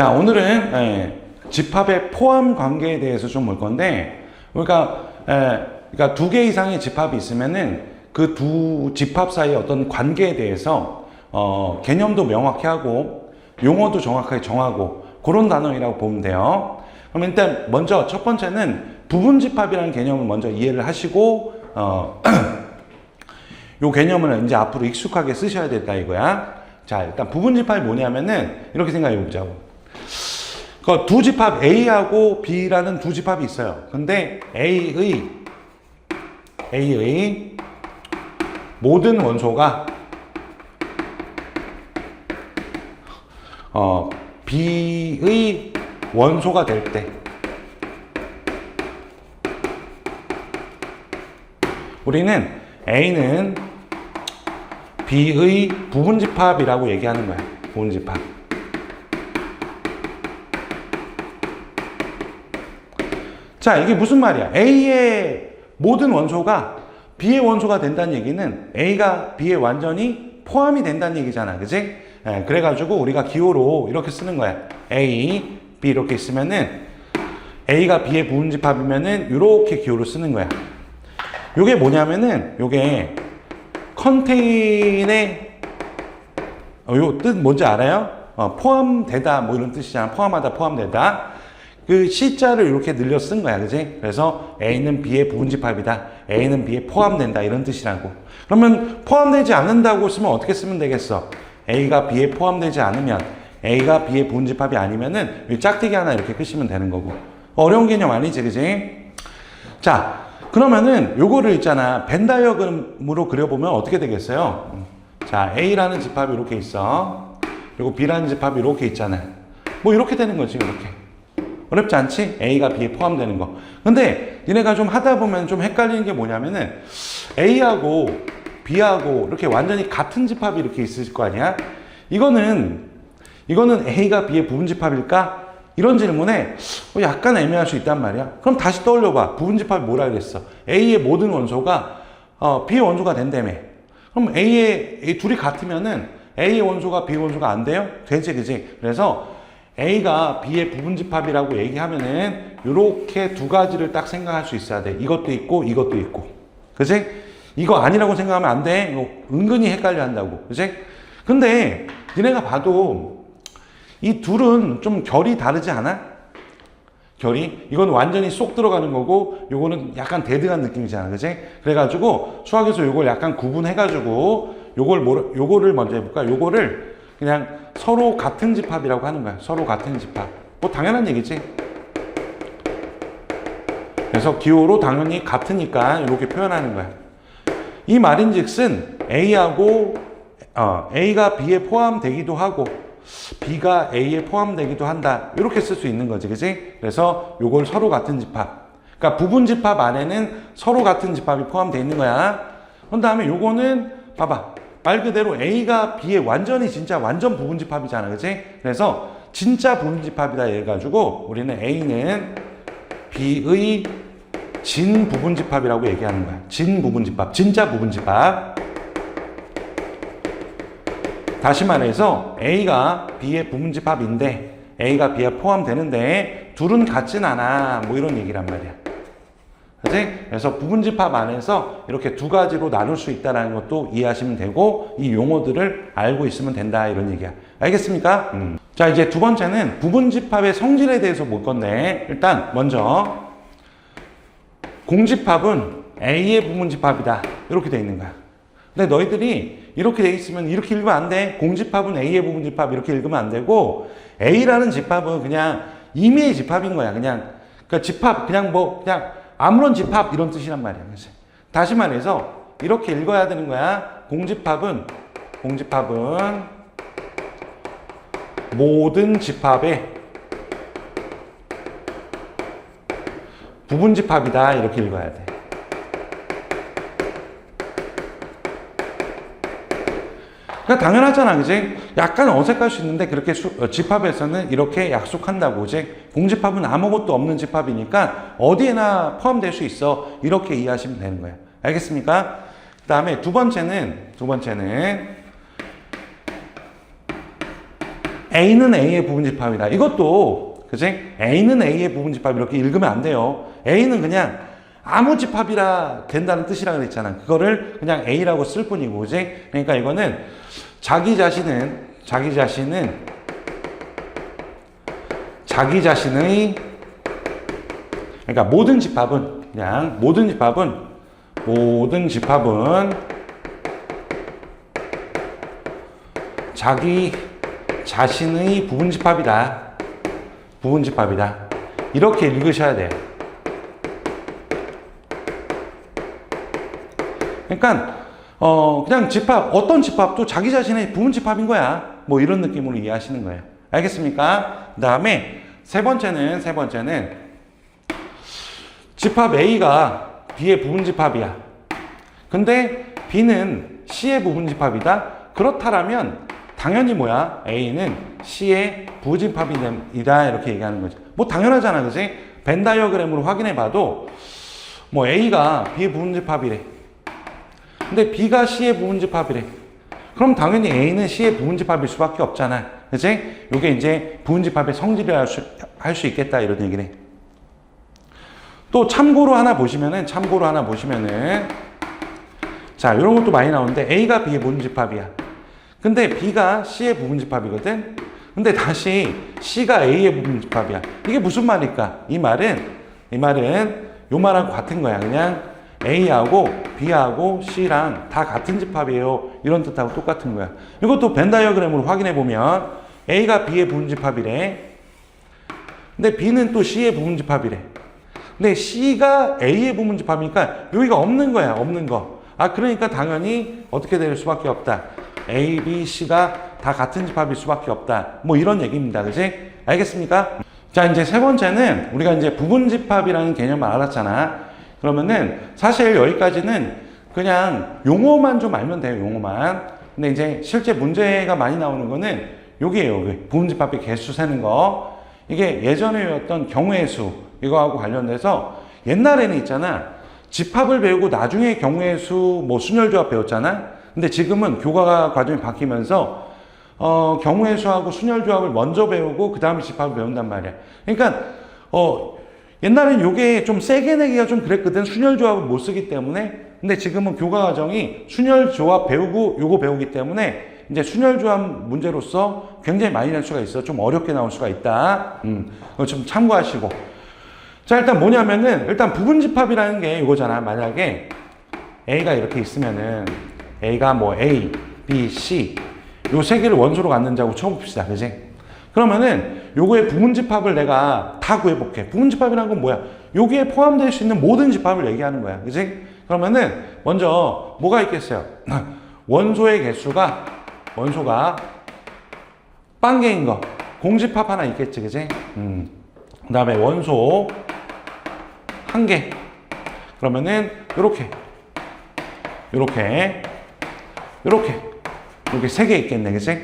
자, 오늘은 집합의 포함 관계에 대해서 좀 볼 건데, 그러니까 두 개 이상의 집합이 있으면은 그 두 집합 사이의 어떤 관계에 대해서 개념도 명확히 하고 용어도 정확하게 정하고 그런 단어이라고 보면 돼요. 그럼 일단 먼저 첫 번째는 부분집합이라는 개념을 먼저 이해를 하시고 요 개념을 이제 앞으로 익숙하게 쓰셔야 된다 이거야. 자, 일단 부분집합이 뭐냐면은 이렇게 생각해 보자고. 그 두 집합 A하고 B라는 두 집합이 있어요. 근데 A의 모든 원소가 B의 원소가 될 때 우리는 A는 B의 부분집합이라고 얘기하는 거야. 부분집합. 자, 이게 무슨 말이야? A의 모든 원소가 B의 원소가 된다는 얘기는 A가 B에 완전히 포함이 된다는 얘기잖아. 그치? 그래가지고 우리가 기호로 이렇게 쓰는 거야. A, B 이렇게 있으면은 A가 B의 부분집합이면은 이렇게 기호로 쓰는 거야. 요게 뭐냐면은 요게 컨테인의 요 뜻 뭔지 알아요? 포함되다 뭐 이런 뜻이잖아. 포함하다, 포함되다. 그 C자를 이렇게 늘려 쓴 거야. 그지? 그래서 A는 B의 부분집합이다. A는 B에 포함된다. 이런 뜻이라고. 그러면 포함되지 않는다고 쓰면 어떻게 쓰면 되겠어? A가 B에 포함되지 않으면 A가 B의 부분집합이 아니면은 이 짝대기 하나 이렇게 끄시면 되는 거고. 어려운 개념 아니지, 그지? 자, 그러면은 요거를 있잖아. 벤 다이어그램으로 그려보면 어떻게 되겠어요? 자, A라는 집합이 이렇게 있어. 그리고 B라는 집합이 이렇게 있잖아. 뭐 이렇게 되는 거지, 이렇게. 어렵지 않지? A가 B에 포함되는 거. 근데 니네가 좀 하다 보면 좀 헷갈리는 게 뭐냐면은 A하고 B하고 이렇게 완전히 같은 집합이 이렇게 있을 거 아니야? 이거는 A가 B의 부분집합일까? 이런 질문에 약간 애매할 수 있단 말이야. 그럼 다시 떠올려봐. 부분집합이 뭐라 그랬어? A의 모든 원소가 B의 원소가 된다며. 그럼 A 둘이 같으면은 A의 원소가 B의 원소가 안 돼요? 되지, 그지? 그래서 A가 B의 부분집합이라고 얘기하면은 요렇게 두 가지를 딱 생각할 수 있어야 돼. 이것도 있고 이것도 있고. 그치? 이거 아니라고 생각하면 안 돼. 이거 은근히 헷갈려 한다고. 그치? 근데 니네가 봐도 이 둘은 좀 결이 다르지 않아? 결이? 이건 완전히 쏙 들어가는 거고 요거는 약간 데드한 느낌이잖아. 그치? 그래가지고 수학에서 요걸 약간 구분해가지고 요거를 먼저 해볼까? 요거를 그냥 서로 같은 집합이라고 하는 거야. 서로 같은 집합. 뭐 당연한 얘기지. 그래서 기호로 당연히 같으니까 이렇게 표현하는 거야. 이 말인즉슨 A가 B에 포함되기도 하고 B가 A에 포함되기도 한다. 이렇게 쓸 수 있는 거지. 그치? 그래서 요걸 서로 같은 집합. 그러니까 부분 집합 안에는 서로 같은 집합이 포함되어 있는 거야. 그 다음에 요거는 봐봐. 말 그대로 A가 B의 완전히 진짜 완전 부분집합이잖아. 그치? 그래서 진짜 부분집합이다 해가지고 우리는 A는 B의 진 부분집합이라고 얘기하는 거야. 진 부분집합. 진짜 부분집합. 다시 말해서 A가 B의 부분집합인데 A가 B에 포함되는데 둘은 같진 않아. 뭐 이런 얘기란 말이야. 그치? 그래서 부분집합 안에서 이렇게 두 가지로 나눌 수 있다는 것도 이해하시면 되고 이 용어들을 알고 있으면 된다 이런 얘기야. 알겠습니까? 자, 이제 두 번째는 부분집합의 성질에 대해서 볼 건데 일단 먼저 공집합은 A의 부분집합이다 이렇게 돼 있는 거야. 근데 너희들이 이렇게 돼 있으면 이렇게 읽으면 안 돼. 공집합은 A의 부분집합 이렇게 읽으면 안 되고 A라는 집합은 그냥 임의의 집합인 거야. 그냥 그러니까 집합 그냥 아무런 집합 이런 뜻이란 말이야. 그치? 다시 말해서 이렇게 읽어야 되는 거야. 공집합은 모든 집합의 부분집합이다 이렇게 읽어야 돼. 그러니까 당연하잖아. 그지? 약간 어색할 수 있는데 그렇게 집합에서는 이렇게 약속한다고. 그지? 공집합은 아무것도 없는 집합이니까 어디에나 포함될 수 있어. 이렇게 이해하시면 되는 거예요. 알겠습니까? 그 다음에 두 번째는 A는 A의 부분집합이다. 이것도 그지? A는 A의 부분집합 이렇게 읽으면 안 돼요. A는 그냥 아무 집합이라 된다는 뜻이라 그랬잖아. 그거를 그냥 A라고 쓸 뿐이고, 그지? 그러니까 이거는 자기 자신의 그러니까 모든 집합은 자기 자신의 부분집합이다. 이렇게 읽으셔야 돼요. 그러니까 그냥 집합, 어떤 집합도 자기 자신의 부분집합인 거야. 뭐 이런 느낌으로 이해하시는 거예요. 알겠습니까? 그 다음에 세 번째는 집합 A가 B의 부분집합이야. 근데 B는 C의 부분집합이다. 그렇다라면 당연히 뭐야? A는 C의 부집합이다. 이렇게 얘기하는 거죠. 뭐 당연하잖아, 그지? 벤 다이어그램으로 확인해 봐도 뭐 A가 B의 부분집합이래. 근데 B가 C의 부분집합이래. 그럼 당연히 A는 C의 부분집합일 수밖에 없잖아. 그치? 요게 이제 부분집합의 성질이라 할 수 있겠다. 이런 얘기네. 또 참고로 하나 보시면은 자, 이런 것도 많이 나오는데 A가 B의 부분집합이야. 근데 B가 C의 부분집합이거든. 근데 다시 C가 A의 부분집합이야. 이게 무슨 말일까? 이 말은 요 말하고 같은 거야. 그냥 A하고 B하고 C랑 다 같은 집합이에요. 이런 뜻하고 똑같은 거야. 이것도 벤 다이어그램으로 확인해 보면 A가 B의 부분집합이래. 근데 B는 또 C의 부분집합이래. 근데 C가 A의 부분집합이니까 여기가 없는 거야. 없는 거. 그러니까 당연히 어떻게 될 수밖에 없다. A, B, C가 다 같은 집합일 수밖에 없다. 뭐 이런 얘기입니다. 그지? 알겠습니까? 자, 이제 세 번째는 우리가 이제 부분집합이라는 개념을 알았잖아. 그러면은 사실 여기까지는 그냥 용어만 좀 알면 돼요. 용어만. 근데 이제 실제 문제가 많이 나오는 거는 여기에요. 부분집합의 개수 세는 거. 이게 예전에 외웠던 경우의 수 이거하고 관련돼서 옛날에는 있잖아. 집합을 배우고 나중에 경우의 수, 뭐 순열조합 배웠잖아. 근데 지금은 교과 과정이 바뀌면서 경우의 수하고 순열조합을 먼저 배우고 그 다음에 집합을 배운단 말이야. 그러니까 옛날엔 요게 좀 세게 내기가 좀 그랬거든. 순열조합을 못 쓰기 때문에. 근데 지금은 교과 과정이 순열조합 배우고 요거 배우기 때문에 이제 순열조합 문제로서 굉장히 많이 낼 수가 있어. 좀 어렵게 나올 수가 있다. 그거 좀 참고하시고. 자, 일단 뭐냐면은 일단 부분집합이라는 게 이거잖아. 만약에 A가 이렇게 있으면은 A가 뭐 A, B, C 요 세 개를 원소로 갖는다고 쳐봅시다. 그지? 그러면은 요거의 부분집합을 내가 다 구해볼게. 부분집합이라는 건 뭐야? 여기에 포함될 수 있는 모든 집합을 얘기하는 거야. 그지? 그러면은 먼저 뭐가 있겠어요? 원소의 개수가 빵개인 거. 공집합 하나 있겠지. 그지? 그 다음에 원소 한 개. 그러면은 요렇게 세 개 있겠네. 그치?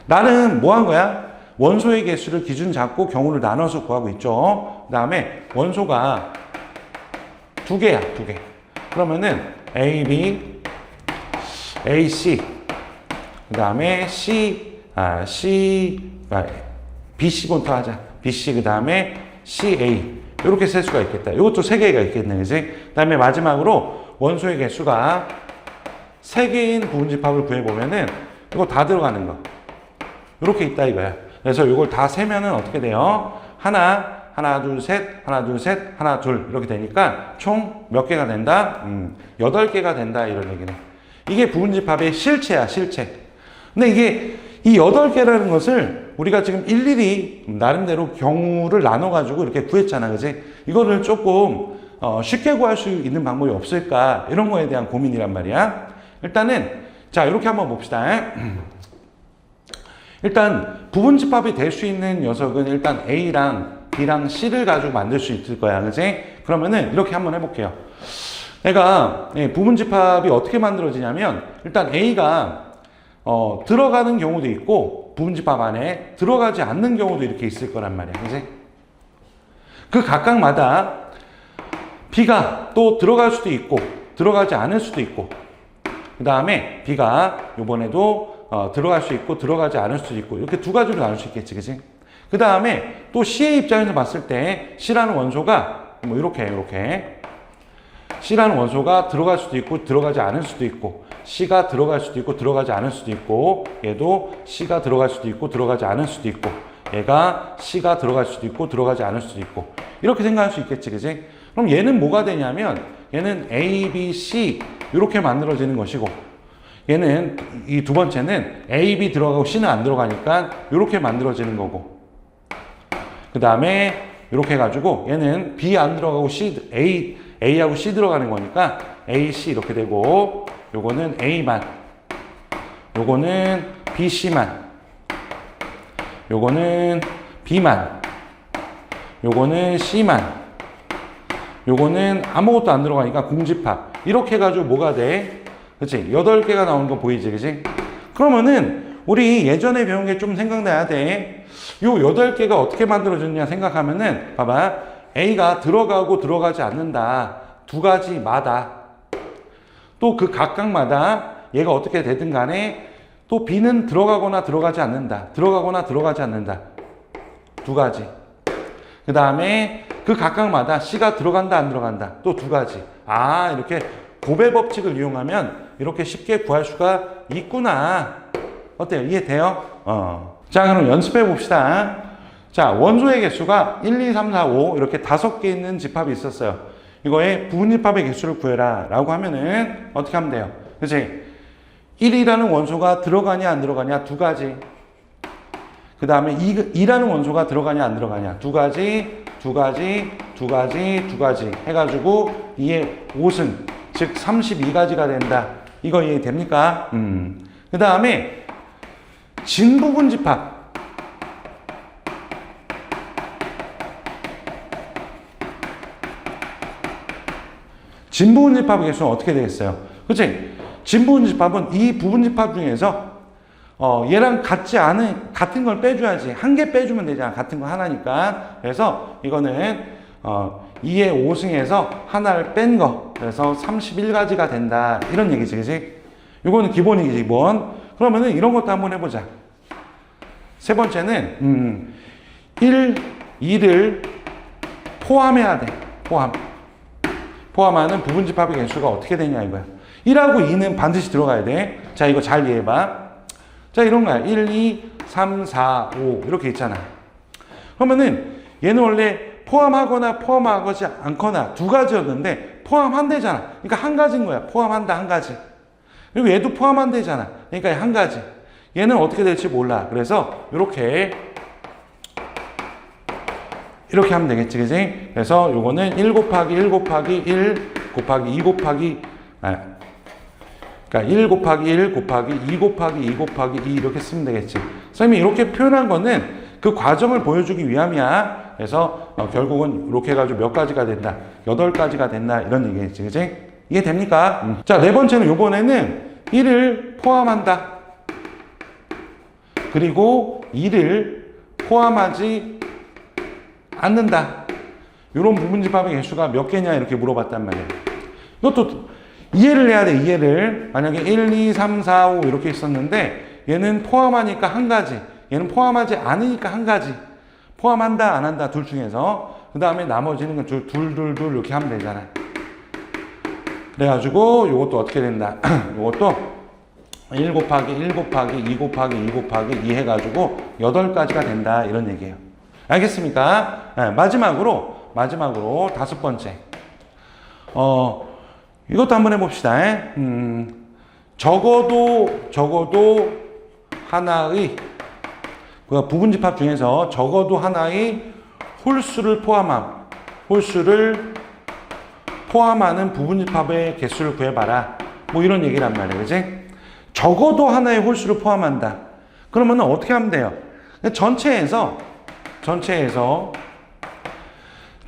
나는 뭐 한 거야? 원소의 개수를 기준 잡고 경우를 나눠서 구하고 있죠. 그 다음에 원소가 두 개야. 그러면은 A, B, A, C. 그 다음에 B, C부터 하자. B, C, 그 다음에 C, A. 이렇게 셀 수가 있겠다. 이것도 세 개가 있겠네. 그치? 그 다음에 마지막으로 원소의 개수가 3개인 부분집합을 구해보면은 이거 다 들어가는 거. 이렇게 있다 이거야. 그래서 이걸 다 세면은 어떻게 돼요? 하나, 둘, 셋, 하나, 둘 이렇게 되니까 총 몇 개가 된다? 8개가 된다 이런 얘기네. 이게 부분집합의 실체야, 실체. 근데 이게 이 8개라는 것을 우리가 지금 일일이 나름대로 경우를 나눠가지고 이렇게 구했잖아. 그지? 이거를 조금 쉽게 구할 수 있는 방법이 없을까? 이런 거에 대한 고민이란 말이야. 일단은 자 이렇게 한번 봅시다. 일단 부분집합이 될 수 있는 녀석은 일단 A랑 B랑 C를 가지고 만들 수 있을 거야. 그지? 그러면은 이렇게 한번 해볼게요. 내가 부분집합이 어떻게 만들어지냐면 일단 A가 들어가는 경우도 있고 부분집합 안에 들어가지 않는 경우도 이렇게 있을 거란 말이야. 그지? 그 각각마다 B가 또 들어갈 수도 있고 들어가지 않을 수도 있고 그 다음에 B가 요번에도 들어갈 수 있고 들어가지 않을 수도 있고 이렇게 두 가지로 나눌 수 있겠지, 그치? 그 다음에 또 C의 입장에서 봤을 때 C라는 원소가 뭐 이렇게 C라는 원소가 들어갈 수도 있고 들어가지 않을 수도 있고 C가 들어갈 수도 있고 들어가지 않을 수도 있고 얘도 C가 들어갈 수도 있고 들어가지 않을 수도 있고 얘가 C가 들어갈 수도 있고 들어가지 않을 수도 있고 이렇게 생각할 수 있겠지, 그치? 그럼 얘는 뭐가 되냐면 얘는 A, B, C 이렇게 만들어지는 것이고 얘는 이 두 번째는 A, B 들어가고 C는 안 들어가니까 이렇게 만들어지는 거고 그 다음에 이렇게 해가지고 얘는 B 안 들어가고 C, A하고 C 들어가는 거니까 A, C 이렇게 되고 요거는 A만 요거는 B, C만 요거는 B만 요거는 C만 요거는 아무것도 안 들어가니까 공집합 이렇게 해가지고 뭐가 돼? 그치? 8개가 나오는 거 보이지, 그치? 그러면은 우리 예전에 배운 게 좀 생각나야 돼. 요 8개가 어떻게 만들어졌냐 생각하면은 봐봐. A가 들어가고 들어가지 않는다. 두 가지마다 또 그 각각마다 얘가 어떻게 되든 간에 또 B는 들어가거나 들어가지 않는다. 들어가거나 들어가지 않는다. 두 가지. 그 다음에 그 각각마다 C가 들어간다 안 들어간다. 또 두 가지. 아, 이렇게 곱의 법칙을 이용하면 이렇게 쉽게 구할 수가 있구나. 어때요? 이해돼요? 자, 그럼 연습해 봅시다. 자, 원소의 개수가 1, 2, 3, 4, 5 이렇게 5개 있는 집합이 있었어요. 이거에 부분집합의 개수를 구해라 라고 하면은 어떻게 하면 돼요? 그치? 1이라는 원소가 들어가냐 안 들어가냐 두 가지. 그 다음에 2라는 원소가 들어가냐 안 들어가냐 두 가지 해가지고 2의 5승 즉 32가지가 된다. 이거 이해됩니까? 그 다음에 진부분집합 진부분집합의 개수는 어떻게 되겠어요? 그치? 진부분집합은 이 부분집합 중에서 얘랑 같은 걸 빼줘야지. 한 개 빼주면 되잖아. 같은 거 하나니까. 그래서 이거는 2의 5승에서 하나를 뺀 거. 그래서 31가지가 된다. 이런 얘기지, 그치? 이거는 기본이지, 기본. 그러면은 이런 것도 한번 해보자. 세 번째는 1, 2를 포함해야 돼. 포함하는 부분집합의 개수가 어떻게 되냐 이거야. 1하고 2는 반드시 들어가야 돼. 자, 이거 잘 이해해봐. 자, 이런 거야. 1, 2, 3, 4, 5 이렇게 있잖아. 그러면은 얘는 원래 포함하거나 포함하지 않거나 두 가지였는데 포함한대잖아. 그러니까 한 가지인 거야. 포함한다, 한 가지. 그리고 얘도 포함한대잖아. 그러니까 한 가지. 얘는 어떻게 될지 몰라. 그래서 이렇게 하면 되겠지, 그지? 그래서 요거는 1 곱하기 1 곱하기 1 곱하기 2 곱하기 그러니까 1 곱하기 1 곱하기 2 곱하기 2 곱하기 2 이렇게 쓰면 되겠지. 선생님이 이렇게 표현한 거는 그 과정을 보여주기 위함이야. 그래서 결국은 이렇게 해가지고 몇 가지가 된다. 8가지가 된다. 이런 얘기겠지, 그지? 이해됩니까? 자, 네 번째는 요번에는 1을 포함한다. 그리고 2를 포함하지 않는다. 이런 부분집합의 개수가 몇 개냐 이렇게 물어봤단 말이에요. 이것도 이해를 해야 돼. 이해를. 만약에 1, 2, 3, 4, 5 이렇게 있었는데 얘는 포함하니까 한 가지, 얘는 포함하지 않으니까 한 가지. 포함한다 안 한다 둘 중에서 그 다음에 나머지는 둘 이렇게 하면 되잖아. 그래가지고 이것도 어떻게 된다. 이것도 1 곱하기 1 곱하기 2 곱하기 2 곱하기 2 해가지고 8가지가 된다. 이런 얘기예요. 알겠습니까? 네, 마지막으로 5번째. 이것도 한번 해봅시다. 적어도 하나의 부분집합 중에서 적어도 하나의 홀수를 포함하는 부분집합의 개수를 구해봐라. 뭐 이런 얘기란 말이에요. 그치? 적어도 하나의 홀수를 포함한다. 그러면 어떻게 하면 돼요? 전체에서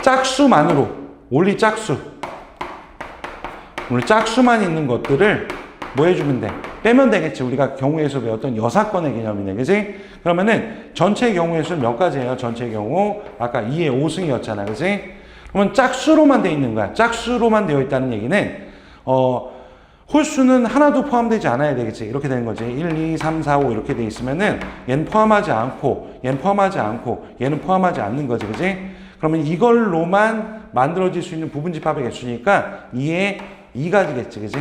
짝수만으로 원리 짝수만 있는 것들을 뭐 해주면 돼? 빼면 되겠지. 우리가 경우에서 배웠던 여사건의 개념이네. 그지? 그러면은 전체 경우의 수는 몇 가지예요? 전체 경우 아까 2의 5승이었잖아. 그지? 그러면 짝수로만 되어 있는 거야. 짝수로만 되어 있다는 얘기는 홀수는 하나도 포함되지 않아야 되겠지. 이렇게 되는 거지. 1, 2, 3, 4, 5 이렇게 돼 있으면은 얘는 포함하지 않고 얘는 포함하지 않고 얘는 포함하지 않는 거지. 그지? 그러면 이걸로만 만들어질 수 있는 부분집합의 개수니까 2에 2가지겠지. 그지?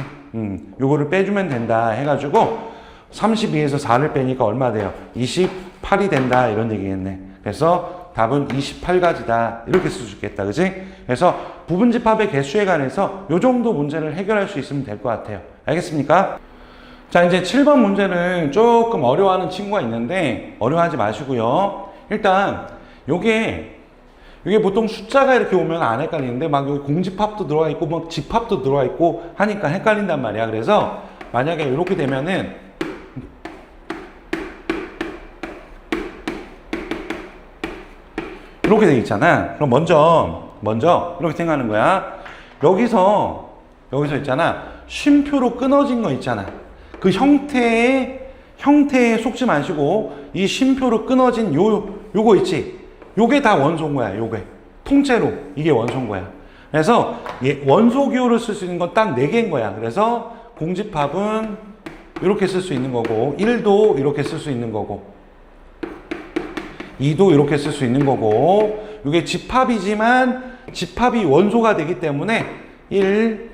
요거를 빼주면 된다 해가지고 32에서 4를 빼니까 얼마 돼요? 28이 된다 이런 얘기겠네. 그래서 답은 28가지다 이렇게 쓸 수 있겠다. 그지? 그래서 부분집합의 개수에 관해서 요 정도 문제를 해결할 수 있으면 될 것 같아요. 알겠습니까? 자, 이제 7번 문제는 조금 어려워하는 친구가 있는데 어려워하지 마시고요. 일단 요게 보통 숫자가 이렇게 오면 안 헷갈리는데 막 여기 공집합도 들어가 있고 막 집합도 들어가 있고 하니까 헷갈린단 말이야. 그래서 만약에 이렇게 되면은 이렇게 돼 있잖아. 그럼 먼저 이렇게 생각하는 거야. 여기서 있잖아. 쉼표로 끊어진 거 있잖아. 그 형태에 속지 마시고 이 쉼표로 끊어진 요거 있지. 요게 다 원소인 거야. 요게 통째로 이게 원소인 거야. 그래서 원소 기호를 쓸 수 있는 건 딱 4개인 거야. 그래서 공집합은 이렇게 쓸 수 있는 거고 1도 이렇게 쓸 수 있는 거고 2도 이렇게 쓸 수 있는 거고 이게 집합이지만 집합이 원소가 되기 때문에 1,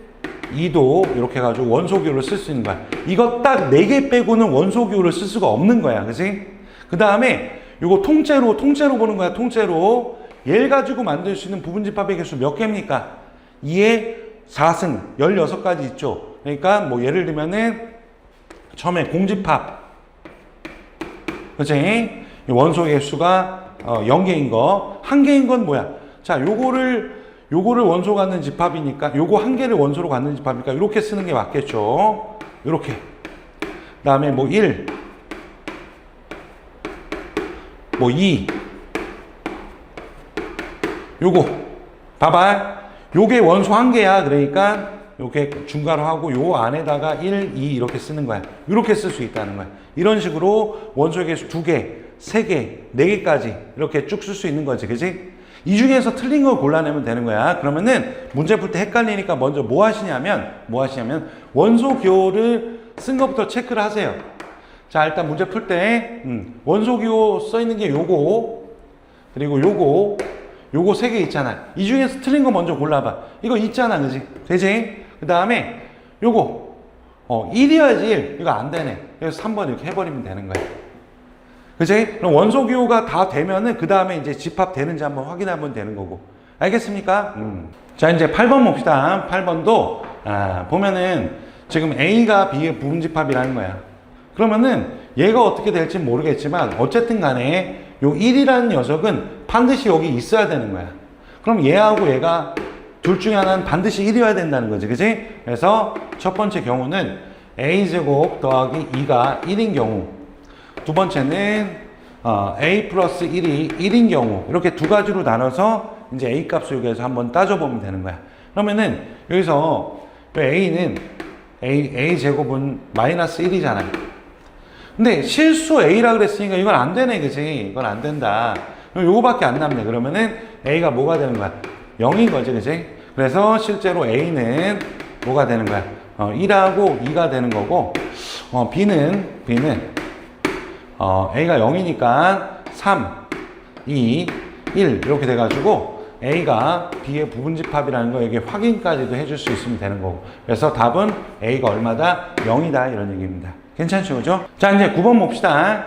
2도 이렇게 해가지고 원소 기호를 쓸 수 있는 거야. 이거 딱 4개 빼고는 원소 기호를 쓸 수가 없는 거야. 그치? 그 다음에 이거 통째로 보는 거야. 통째로 얘를 가지고 만들 수 있는 부분집합의 개수 몇 개입니까? 2에 4승 16가지 있죠. 그러니까 뭐 예를 들면은 처음에 공집합 그치? 원소 개수가 0개인 거, 1개인 건 뭐야? 자, 요거를 원소 갖는 집합이니까, 요거 1개를 원소로 갖는 집합이니까, 이렇게 쓰는 게 맞겠죠? 이렇게. 그 다음에 뭐 1, 뭐 2, 요거. 봐봐. 요게 원소 1개야. 그러니까, 요게 중괄호 하고, 요 안에다가 1, 2 이렇게 쓰는 거야. 이렇게 쓸 수 있다는 거야. 이런 식으로 원소 개수 2개, 3개, 4개까지 이렇게 쭉 쓸 수 있는 거지. 그지? 이 중에서 틀린 거 골라내면 되는 거야. 그러면은 문제 풀 때 헷갈리니까 먼저 뭐 하시냐면 원소 기호를 쓴 것부터 체크를 하세요. 자, 일단 문제 풀 때 원소 기호 써 있는 게 요거 그리고 요거 3개 있잖아. 이 중에서 틀린 거 먼저 골라봐. 이거 있잖아. 그지? 되지? 그 다음에 요거 1이어야지 1. 이거 안 되네. 그래서 3번 이렇게 해버리면 되는 거야. 그치? 그럼 원소 기호가 다 되면은 그 다음에 이제 집합되는지 한번 확인하면 되는 거고. 알겠습니까? 자, 이제 8번 봅시다. 8번도 보면은 지금 A가 B의 부분집합이라는 거야. 그러면은 얘가 어떻게 될지 모르겠지만 어쨌든 간에 요 1이라는 녀석은 반드시 여기 있어야 되는 거야. 그럼 얘하고 얘가 둘 중에 하나는 반드시 1이어야 된다는 거지. 그치? 그래서 첫 번째 경우는 A제곱 더하기 2가 1인 경우, 두 번째는 A 플러스 1이 1인 경우, 이렇게 두 가지로 나눠서 이제 A 값을 여기에서 한번 따져보면 되는 거야. 그러면은 여기서 A는 A 제곱은 마이너스 1이잖아. 근데 실수 A라 그랬으니까 이건 안 되네. 그치? 이건 안 된다. 그럼 요거밖에 안 남네. 그러면은 A가 뭐가 되는 거야? 0인 거지. 그치? 그래서 실제로 A는 뭐가 되는 거야? 1하고 2가 되는 거고, B는 A가 0이니까 3, 2, 1 이렇게 돼가지고 A가 B의 부분집합이라는 거 이게 확인까지도 해줄 수 있으면 되는 거고. 그래서 답은 A가 얼마다? 0이다 이런 얘기입니다. 괜찮죠? 그죠? 자, 이제 9번 봅시다.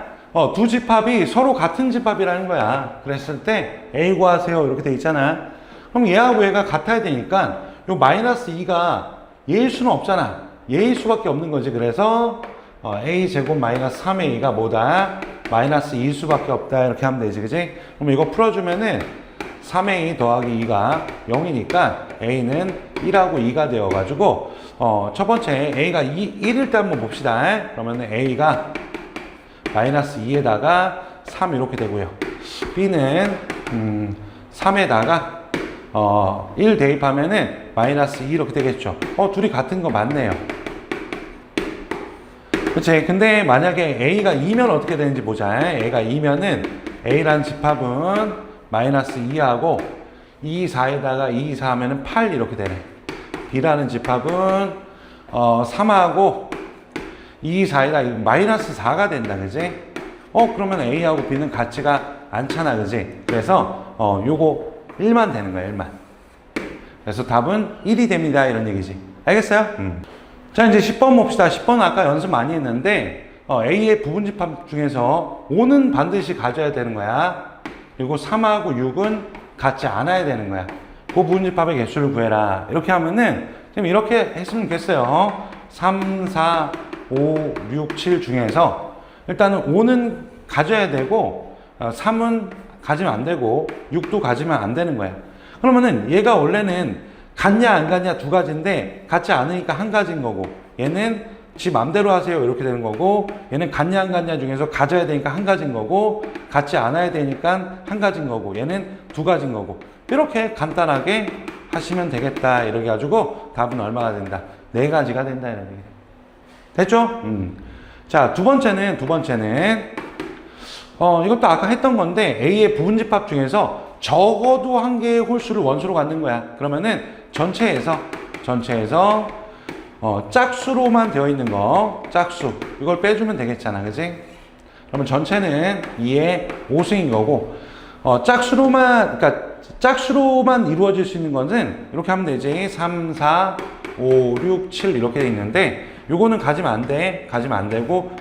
두 집합이 서로 같은 집합이라는 거야. 그랬을 때 A 구하세요 이렇게 돼 있잖아. 그럼 얘하고 얘가 같아야 되니까 요 마이너스 2가 얘일 수는 없잖아. 얘일 수밖에 없는 거지. 그래서 A 제곱 마이너스 3A가 뭐다? 마이너스 2일 수밖에 없다. 이렇게 하면 되지. 그지? 그럼 이거 풀어주면은 3A 더하기 2가 0이니까 A는 1하고 2가 되어가지고 첫 번째 A가 1일 때 한번 봅시다. 그러면은 A가 마이너스 2에다가 3 이렇게 되고요. B는 3에다가 1 대입하면은 마이너스 2 이렇게 되겠죠. 둘이 같은 거 맞네요. 그치? 근데 만약에 A가 2면 어떻게 되는지 보자. A가 2면은 A라는 집합은 마이너스 2하고 2, 4에다가 2, 4 하면은 8 이렇게 되네. B라는 집합은 3하고 2, 4이다. 마이너스 4가 된다. 그지? 그러면 A하고 B는 같지가 않잖아. 그지? 그래서, 요거 1만 되는 거야. 1만. 그래서 답은 1이 됩니다. 이런 얘기지. 알겠어요? 자, 이제 10번 봅시다. 10번은 아까 연습 많이 했는데, A의 부분집합 중에서 5는 반드시 가져야 되는 거야. 그리고 3하고 6은 같지 않아야 되는 거야. 그 부분집합의 개수를 구해라. 이렇게 하면은, 지금 이렇게 했으면 좋겠어요. 3, 4, 5, 6, 7 중에서 일단은 5는 가져야 되고, 3은 가지면 안 되고, 6도 가지면 안 되는 거야. 그러면은 얘가 원래는 같냐 안 같냐 두 가지인데 같지 않으니까 한 가지인 거고, 얘는 지 맘대로 하세요 이렇게 되는 거고, 얘는 같냐 안 같냐 중에서 가져야 되니까 한 가지인 거고, 같지 않아야 되니까 한 가지인 거고, 얘는 두 가지인 거고, 이렇게 간단하게 하시면 되겠다. 이렇게 가지고 답은 얼마가 된다? 네 가지가 된다. 이런 얘기. 됐죠? 자, 두 번째는 이것도 아까 했던 건데, A의 부분집합 중에서 적어도 한 개의 홀수를 원수로 갖는 거야. 그러면은 전체에서 짝수로만 되어 있는 거, 짝수 이걸 빼주면 되겠잖아. 그지? 그러면 전체는 2의 5승인 거고, 짝수로만 이루어질 수 있는 것은 이렇게 하면 되지. 3, 4, 5, 6, 7 이렇게 돼 있는데, 요거는 가지면 안 돼. 가지면 안 되고,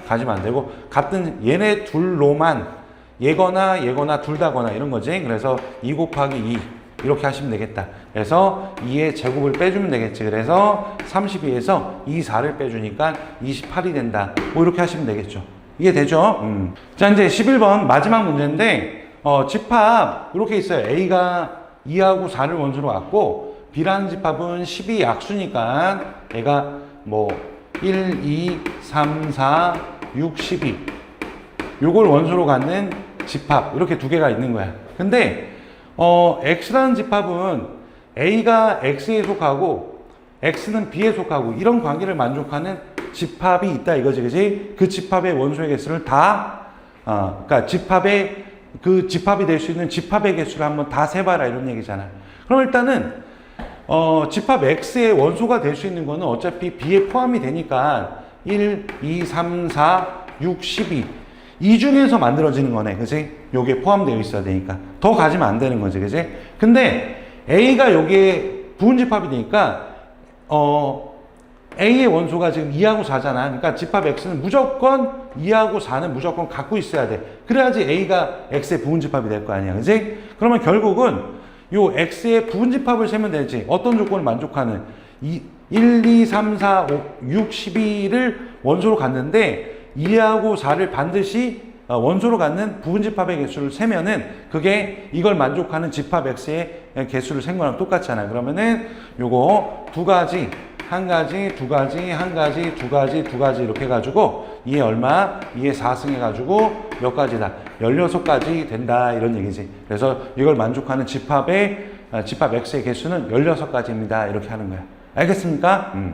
같은 얘네 둘로만 얘거나 둘 다거나 이런 거지. 그래서 2 곱하기 2 이렇게 하시면 되겠다. 그래서 2의 제곱을 빼주면 되겠지. 그래서 32에서 2, 4를 빼주니까 28이 된다. 뭐 이렇게 하시면 되겠죠. 이게 되죠? 자, 이제 11번 마지막 문제인데, 집합 이렇게 있어요. A가 2하고 4를 원수로 갖고, B라는 집합은 12 약수니까 얘가 뭐 1, 2, 3, 4, 6, 12 요걸 원소로 갖는 집합 이렇게 두 개가 있는 거야. 근데 X라는 집합은 A가 X에 속하고 X는 B에 속하고 이런 관계를 만족하는 집합이 있다 이거지. 그지? 그 집합의 원소의 개수를 다 그러니까 집합이 될 수 있는 집합의 개수를 한번 다 세봐라 이런 얘기잖아. 그럼 일단은 집합 X의 원소가 될 수 있는 거는 어차피 B에 포함이 되니까 1, 2, 3, 4, 6, 12 이 중에서 만들어지는 거네. 그치? 요게 포함되어 있어야 되니까. 더 가지면 안 되는 거지. 그치? 근데 A가 여기에 부분집합이 되니까 A의 원소가 지금 2하고 4잖아. 그러니까 집합 X는 무조건 2하고 4는 무조건 갖고 있어야 돼. 그래야지 A가 X의 부분집합이 될 거 아니야. 그치? 그러면 결국은 요 X의 부분집합을 세면 되지. 어떤 조건을 만족하는 1, 2, 3, 4, 5, 6, 12를 원소로 갖는데 2하고 4를 반드시 원소로 갖는 부분집합의 개수를 세면은 그게 이걸 만족하는 집합 X의 개수를 센 거랑 똑같잖아요. 그러면은 요거 두 가지, 한 가지, 두 가지, 한 가지, 두 가지, 두 가지 이렇게 해가지고 2에 얼마? 2에 4승 해가지고 몇 가지다? 16가지 된다 이런 얘기지. 그래서 이걸 만족하는 집합 X의 개수는 16가지입니다. 이렇게 하는 거야. 알겠습니까?